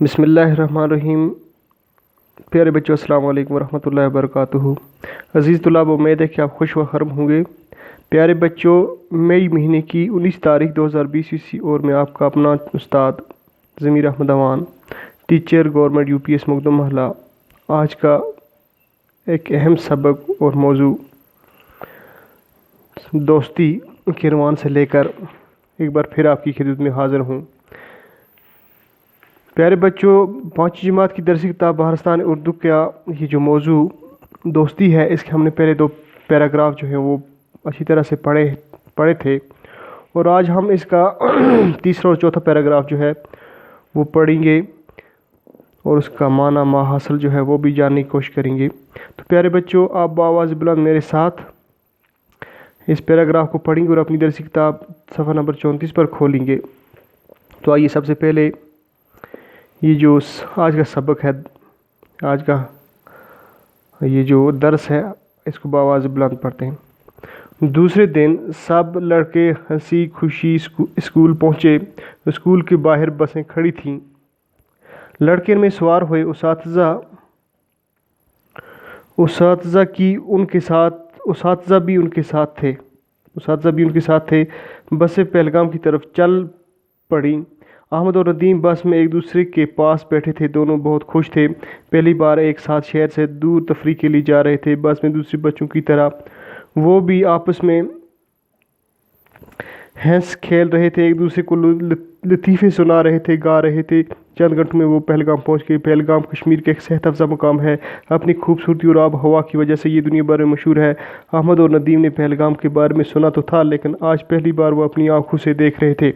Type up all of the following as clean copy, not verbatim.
بسم اللہ الرحمن الرحیم۔ پیارے بچوں، السلام علیکم ورحمۃ اللہ وبرکاتہ۔ عزیز طلاب، امید ہے کہ آپ خوش و خرم ہوں گے۔ پیارے بچوں، مئی مہینے کی 19 تاریخ 2020 اور میں آپ کا اپنا استاد Zameer Ahmed Awan, teacher government UPS مقدم محلہ، آج کا ایک اہم سبق اور موضوع دوستی کے عنوان سے لے کر ایک بار پھر آپ کی خدمت میں حاضر ہوں۔ پیارے بچوں، 5 جماعت کی درسی کتاب بہارستان اردو کا یہ جو موضوع دوستی ہے، اس کے ہم نے پہلے 2 پیراگراف جو ہیں وہ اچھی طرح سے پڑھے تھے، اور آج ہم اس کا تیسرا اور چوتھا پیراگراف جو ہے وہ پڑھیں گے اور اس کا معنی ماحصل جو ہے وہ بھی جاننے کی کوشش کریں گے۔ تو پیارے بچوں، آپ بآواز بلند میرے ساتھ اس پیراگراف کو پڑھیں گے اور اپنی درسی کتاب صفحہ نمبر 34 پر کھولیں گے۔ تو آئیے سب سے پہلے یہ جو آج کا سبق ہے، آج کا یہ جو درس ہے، اس کو بآواز بلند پڑھتے ہیں۔ دوسرے دن سب لڑکے ہنسی خوشی اسکول پہنچے۔ اسکول کے باہر بسیں کھڑی تھیں۔ لڑکے میں سوار ہوئے اساتذہ بھی ان کے ساتھ تھے۔ بسیں پہلگام کی طرف چل پڑیں۔ احمد اور ندیم بس میں ایک دوسرے کے پاس بیٹھے تھے۔ دونوں بہت خوش تھے، پہلی بار ایک ساتھ شہر سے دور تفریح کے لیے جا رہے تھے۔ بس میں دوسرے بچوں کی طرح وہ بھی آپس میں ہنس کھیل رہے تھے، ایک دوسرے کو لطیفے سنا رہے تھے، گا رہے تھے۔ چند گھنٹوں میں وہ پہلگام پہنچ گئے۔ پہلگام کشمیر کا ایک صحت افزا مقام ہے۔ اپنی خوبصورتی اور آب و ہوا کی وجہ سے یہ دنیا بھر میں مشہور ہے۔ احمد اور ندیم نے پہلگام کے بارے میں سنا تو تھا، لیکن آج پہلی بار وہ اپنی آنکھوں سے دیکھ رہے تھے۔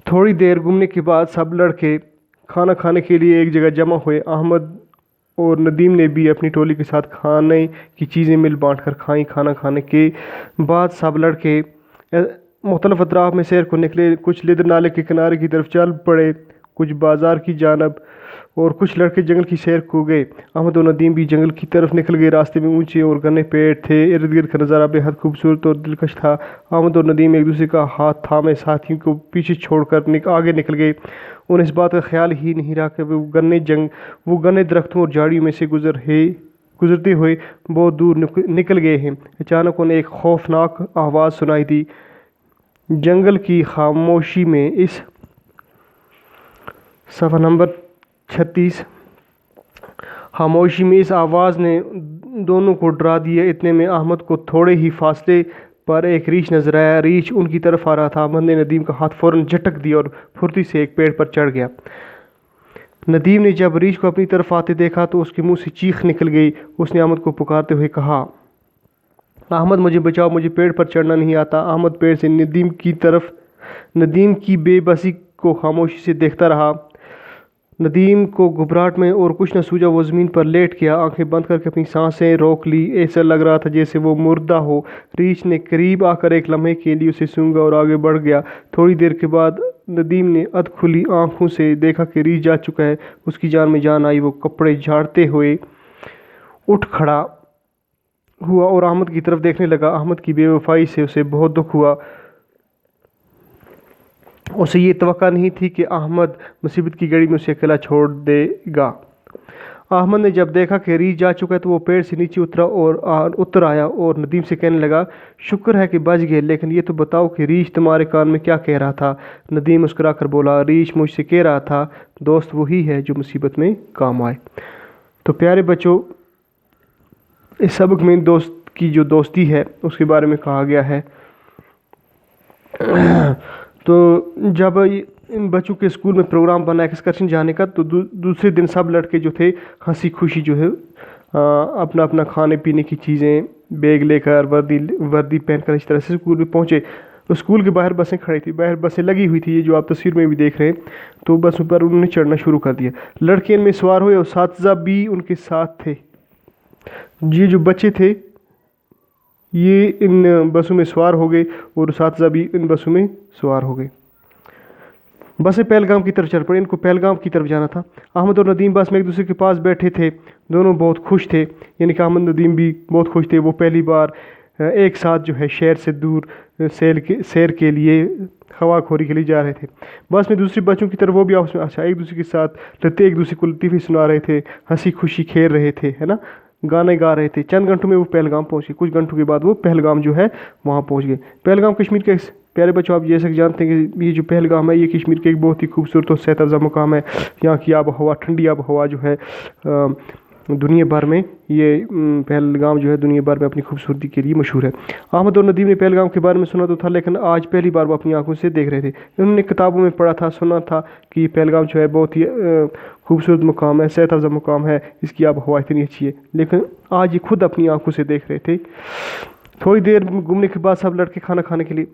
تھوڑی دیر گھومنے کے بعد سب لڑکے کھانا کھانے کے لیے ایک جگہ جمع ہوئے۔ احمد اور ندیم نے بھی اپنی ٹولی کے ساتھ کھانے کی چیزیں مل بانٹ کر کھائیں۔ کھانا کھانے کے بعد سب لڑکے مختلف اطراف میں سیر کو نکلے۔ کچھ لدر نالے کے کنارے کی طرف چل پڑے، کچھ بازار کی جانب، اور کچھ لڑکے جنگل کی سیر کو گئے۔ احمد اور ندیم بھی جنگل کی طرف نکل گئے۔ راستے میں اونچے اور گھنے پیڑ تھے۔ ارد گرد کا نظارہ بے حد خوبصورت اور دلکش تھا۔ احمد اور ندیم ایک دوسرے کا ہاتھ تھامے ساتھیوں کو پیچھے چھوڑ کر آگے نکل گئے۔ انہیں اس بات کا خیال ہی نہیں رہا کہ وہ گھنے درختوں اور جھاڑیوں میں سے گزرتے ہوئے بہت دور نکل گئے ہیں۔ اچانک انہیں ایک خوفناک آواز سنائی دی۔ جنگل کی خاموشی میں اس صفحہ نمبر 36 خاموشی میں اس آواز نے دونوں کو ڈرا دیا۔ اتنے میں احمد کو تھوڑے ہی فاصلے پر ایک ریچھ نظر آیا۔ ریچھ ان کی طرف آ رہا تھا۔ احمد نے ندیم کا ہاتھ فوراً جھٹک دیا اور پھرتی سے ایک پیڑ پر چڑھ گیا۔ ندیم نے جب ریچھ کو اپنی طرف آتے دیکھا تو اس کے منہ سے چیخ نکل گئی۔ اس نے احمد کو پکارتے ہوئے کہا، احمد مجھے بچاؤ، مجھے پیڑ پر چڑھنا نہیں آتا۔ احمد پیڑ سے ندیم کی بے بسی کو خاموشی سے دیکھتا رہا۔ ندیم کو گھبراہٹ میں اور کچھ نہ سوجا وہ زمین پر لیٹ گیا، آنکھیں بند کر کے اپنی سانسیں روک لی۔ ایسا لگ رہا تھا جیسے وہ مردہ ہو۔ ریچھ نے قریب آ کر ایک لمحے کے لیے اسے سونگھا اور آگے بڑھ گیا۔ تھوڑی دیر کے بعد ندیم نے ادھ کھلی آنکھوں سے دیکھا کہ ریچھ جا چکا ہے۔ اس کی جان میں جان آئی۔ وہ کپڑے جھاڑتے ہوئے اٹھ کھڑا ہوا اور احمد کی طرف دیکھنے لگا۔ احمد کی بے وفائی سے اسے بہت دکھ ہوا۔ اسے یہ توقع نہیں تھی کہ احمد مصیبت کی گھڑی میں اسے اکیلا چھوڑ دے گا۔ احمد نے جب دیکھا کہ ریچھ جا چکا ہے تو وہ پیڑ سے نیچے اتر آیا اور ندیم سے کہنے لگا، شکر ہے کہ بچ گئے، لیکن یہ تو بتاؤ کہ ریچھ تمہارے کان میں کیا کہہ رہا تھا؟ ندیم مسکرا کر بولا، ریچھ مجھ سے کہہ رہا تھا، دوست وہی ہے جو مصیبت میں کام آئے۔ تو پیارے بچوں، اس سبق میں دوست کی جو دوستی ہے اس کے بارے میں کہا گیا ہے۔ تو جب ان بچوں کے اسکول میں پروگرام بنا ایکسکرشن جانے کا، تو دوسرے دن سب لڑکے جو تھے ہنسی خوشی جو ہے اپنا کھانے پینے کی چیزیں بیگ لے کر وردی پہن کر اس طرح سے اسکول میں پہنچے۔ اسکول کے باہر بسیں کھڑی تھی، باہر بسیں لگی ہوئی تھی، یہ جو آپ تصویر میں بھی دیکھ رہے ہیں۔ تو بسوں پر انہوں نے چڑھنا شروع کر دیا۔ لڑکے ان میں سوار ہوئے اور اساتذہ بھی ان کے ساتھ تھے۔ یہ جو بچے تھے یہ ان بسوں میں سوار ہو گئے اور اساتذہ بھی ان بسوں میں سوار ہو گئے۔ بسیں پہلگام کی طرف چل پڑی۔ ان کو پہلگام کی طرف جانا تھا۔ احمد اور ندیم بس میں ایک دوسرے کے پاس بیٹھے تھے۔ دونوں بہت خوش تھے، یعنی کہ احمد ندیم بھی بہت خوش تھے۔ وہ پہلی بار ایک ساتھ جو ہے شہر سے دور سیر کے لیے हवा खोरी के लिए जा रहे थे। बस में दूसरे बच्चों की तरफ वो भी आपस में अच्छा एक दूसरे के साथ लड़ते, एक दूसरे को लतीफ़े सुना रहे थे, हंसी खुशी खेल रहे थे, है ना, गाने गा रहे थे। चंद घंटों में वो पहलगाम पहुँचे। कुछ घंटों के बाद वो पहलगाम जो है वहाँ पहुँच गए। पहलगाम कश्मीर के प्यारे बच्चों, आप जैसे जानते हैं कि ये जो पहलगाम है ये कश्मीर के एक बहुत ही खूबसूरत और सेहत अफ़ज़ा मुकाम है। यहाँ की आब हवा, ठंडी आब हवा जो है दुनिया भर में, ये पहलगाम जो है दुनिया भर में अपनी खूबसूरती के लिए मशहूर है। अहमद और नदीम ने पहलगाम के बारे में सुना तो था, लेकिन आज पहली बार वो अपनी आंखों से देख रहे थे। उन्होंने किताबों में पढ़ा था, सुना था कि ये पहलगाम जो है बहुत ही खूबसूरत मुकाम है, सेहत अफ़ज़ा मुकाम है, इसकी आब हवा इतनी अच्छी है, लेकिन आज ये खुद अपनी आंखों से देख रहे थे। थोड़ी देर घूमने के बाद सब लड़के खाना खाने के लिए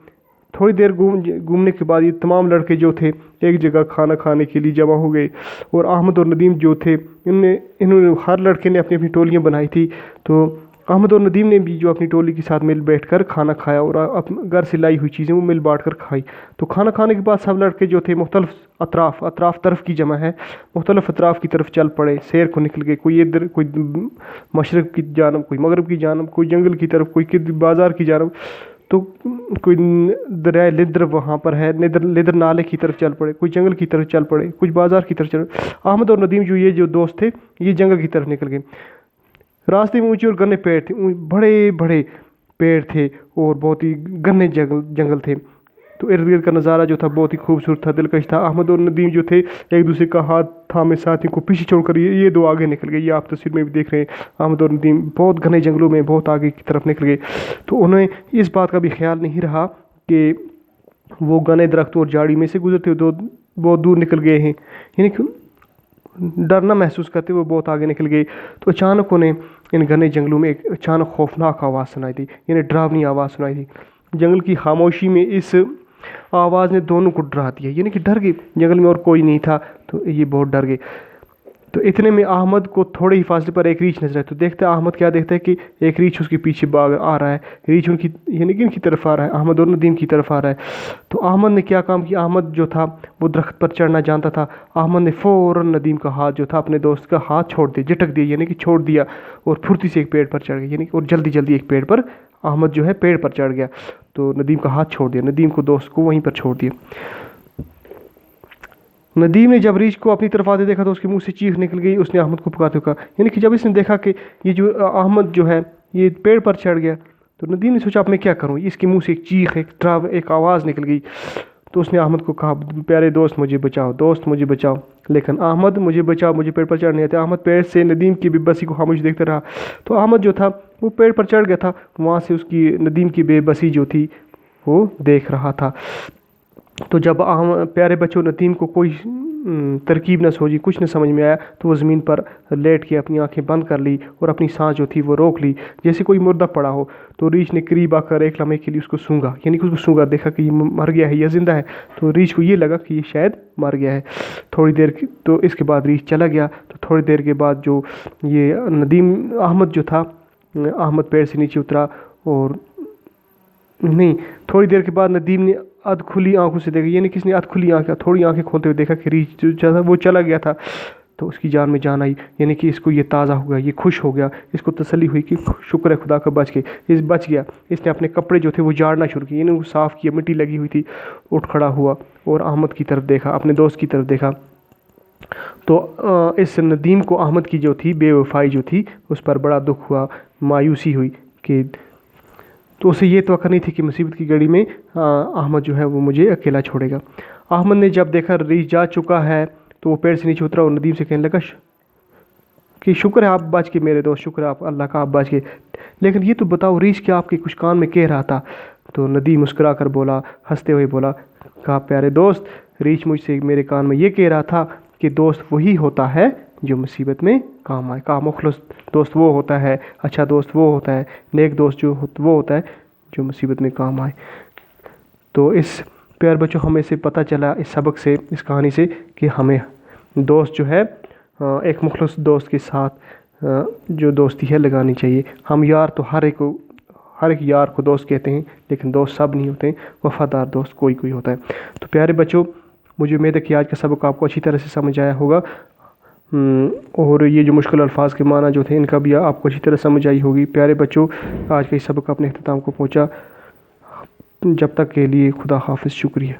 थोड़ी देर घूमने के बाद ये तमाम लड़के जो थे एक जगह खाना खाने के लिए जमा हो गए। और अहमद और नदीम जो थे इन्होंने हर लड़के ने अपनी अपनी टोलियाँ बनाई थी। तो अहमद और नदीम ने भी जो अपनी टोली के साथ मिल बैठकर खाना खाया और अपने घर से लाई हुई चीज़ें वो मिल बांट कर खाई। तो खाना खाने के बाद सब लड़के जो थे मुख्तलिफ अतराफ़ तरफ की जमा है, मुख्तलिफ अतराफ़ की तरफ चल पड़े, सैर को निकल गए। कोई इधर, कोई मशरक़ की जानब, कोई मगरब की जानब, कोई जंगल की तरफ, कोई बाज़ार की जानब, तो कोई दरिया लिद्र वहाँ पर है, लिद्र नाले की तरफ चल पड़े, कोई जंगल की तरफ चल पड़े, कुछ बाज़ार की तरफ चल। अहमद और नदीम जो ये जो दोस्त थे ये जंगल की तरफ निकल गए। रास्ते में ऊंचे और घने पेड़ थे, बड़े बड़े पेड़ थे और बहुत ही घने जंगल थे। तो इर्द गिर्द का नज़ारा जो था बहुत ही खूबसूरत था, दिलकश था। अहमद और नदीम जो थे एक दूसरे का हाथ थामे साथियों को पीछे छोड़कर ये दो आगे निकल गए। ये आप तस्वीर में भी देख रहे हैं, अहमद और नदीम बहुत घने जंगलों में बहुत आगे की तरफ निकल गए। तो उन्हें इस बात का भी ख्याल नहीं रहा कि वो घने दरख्तों और झाड़ी में से गुजरते हुए बहुत दूर निकल गए हैं, यानी कि डर न महसूस करते वो बहुत आगे निकल गए। तो अचानक उन्हें इन घने जंगलों में एक अचानक खौफनाक आवाज़ सुनाई दी, यानी डरावनी आवाज़ सुनाई दी। जंगल की खामोशी में इस आवाज़ ने दोनों को डरा दिया, यानी कि डर गए। जंगल में और कोई नहीं था तो ये बहुत डर गए। तो इतने में अहमद को थोड़े ही फासले पर एक रीछ नजर आया। तो देखता है अहमद क्या देखता है कि एक रीछ उसके पीछे भाग आ रहा है। रीछ उनकी यानी कि इनकी तरफ आ रहा है, अहमद और नदीम की तरफ आ रहा है। तो अहमद ने क्या काम किया, अहमद जो था वो दरख्त पर चढ़ना जानता था। अहमद ने फ़ौरन नदीम का हाथ जो था अपने दोस्त का हाथ छोड़ दिया, झटक दिया, यानी कि छोड़ दिया और फुर्ती से एक पेड़ पर चढ़ गया, यानी और जल्दी जल्दी एक पेड़ पर अहमद जो है पेड़ पर चढ़ गया। तो नदीम का हाथ छोड़ दिया, नदीम को दोस्त को वहीं पर छोड़ दिया। नदीम ने जब रीछ को अपनी तरफ आते देखा तो उसके मुंह से चीख निकल गई। उसने अहमद को पुकारते हुए कहा, यानी कि जब इसने देखा कि ये जो अहमद जो है ये पेड़ पर चढ़ गया, तो नदीम ने सोचा अब मैं क्या करूँ। इसके मुंह से एक चीख, एक आवाज़ निकल गई। तो उसने अहमद को कहा, प्यारे दोस्त मुझे बचाओ, दोस्त मुझे बचाओ। लेकिन अहमद मुझे बचाओ, मुझे पेड़ पर चढ़ नहीं आता। अहमद पेड़ से नदीम की बेबसी को खामोश देखता रहा। तो अहमद जो था वो पेड़ पर चढ़ गया था, वहाँ से उसकी नदीम की बेबसी जो थी वो देख रहा था। तो जब प्यारे बच्चों नदीम को कोई तरकीब न सोची, कुछ न समझ में आया, तो वो ज़मीन पर लेट के अपनी आंखें बंद कर ली और अपनी सांस जो थी वो रोक ली, जैसे कोई मुर्दा पड़ा हो। तो रीछ ने करीब आकर एक लम्हे के लिए उसको सूंघा, यानी कि उसको सूंघा, देखा कि ये मर गया है या ज़िंदा है। तो रीछ को ये लगा कि ये शायद मर गया है। थोड़ी देर की तो इसके बाद रीछ चला गया। तो थोड़ी देर के बाद जो ये नदीम अहमद जो था, अहमद पेड़ से नीचे उतरा और नहीं, थोड़ी देर के बाद नदीम ने अध खुली आंखों से देखा, यानी किसने अध खुली आंखें, थोड़ी आंखें खोलते हुए देखा कि रीछ जो था वो चला गया था। तो उसकी जान में जान आई, यानी कि इसको ये ताज़ा हो गया, ये खुश हो गया, इसको तसल्ली हुई कि शुक्र है खुदा का बच गया। इसने अपने कपड़े जो थे वो झाड़ना शुरू किए, यानी वो साफ़ किया, मिट्टी लगी हुई थी। उठ खड़ा हुआ और अहमद की तरफ देखा, अपने दोस्त की तरफ देखा। तो इस नदीम को अहमद की जो थी बेवफाई जो थी उस पर बड़ा दुख हुआ, मायूसी हुई कि तो उसे ये तवक्को नहीं थी कि मुसीबत की घड़ी में अहमद जो है वो मुझे अकेला छोड़ेगा। अहमद ने जब देखा रीछ जा चुका है तो वो पेड़ से नीचे उतरा और नदीम से कहने लगा कि शुक्र है आप बच के मेरे दोस्त, शुक्र है आप अल्लाह का आप बच के। लेकिन ये तो बताओ रीछ क्या आपके कुछ कान में कह रहा था। तो नदीम मुस्कुरा कर बोला, हंसते हुए बोला, कहा प्यारे दोस्त, रीछ मुझसे मेरे कान में ये कह रहा था कि दोस्त वही होता है जो मुसीबत में काम आए। कहा मुखलस दोस्त वो होता है, अच्छा दोस्त वो होता है, नेक दोस्त जो वो होता है जो मुसीबत में काम आए। तो इस प्यार बच्चों हमें से पता चला इस सबक से, इस कहानी से, कि हमें दोस्त जो है एक मुखलस दोस्त के साथ जो दोस्ती है लगानी चाहिए। हम यार तो हर एक यार को दोस्त कहते हैं, लेकिन दोस्त सब नहीं होते, वफादार दोस्त कोई कोई होता है। तो प्यारे बच्चों, मुझे उम्मीद है कि आज का सबक आपको अच्छी तरह से समझ आया होगा और ये जो मुश्किल अल्फाज के माना जो थे इनका भी आपको अच्छी तरह समझ आई होगी। प्यारे बच्चों, आज का इस सबक अपने अख्ताम को पहुँचा। جب تک کے لیے خدا حافظ، شکریہ۔